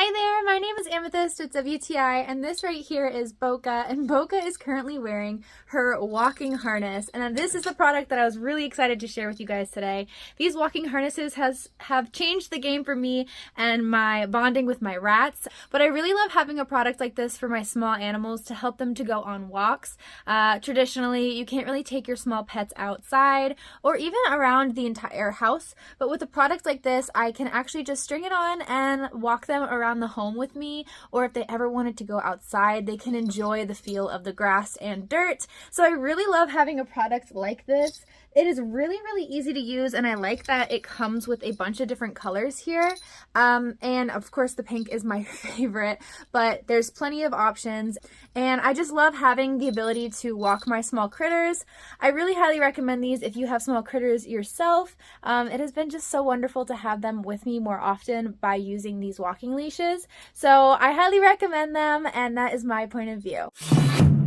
Hi there, my name is Amethyst with WTI, and this right here is Boca, and Boca is currently wearing her walking harness, and this is the product that I was really excited to share with you guys today. These walking harnesses have changed the game for me and my bonding with my rats, but I really love having a product like this for my small animals to help them to go on walks. Traditionally, you can't really take your small pets outside or even around the entire house, but with a product like this, I can actually just string it on and walk them around the home with me, or if they ever wanted to go outside, they can enjoy the feel of the grass and dirt. So I really love having a product like this. It is really easy to use, and I like that it comes with a bunch of different colors here. And of course the pink is my favorite, but there's plenty of options, and I just love having the ability to walk my small critters. I really highly recommend these if you have small critters yourself. It has been just so wonderful to have them with me more often by using these walking leashes. So I highly recommend them, and that is my point of view.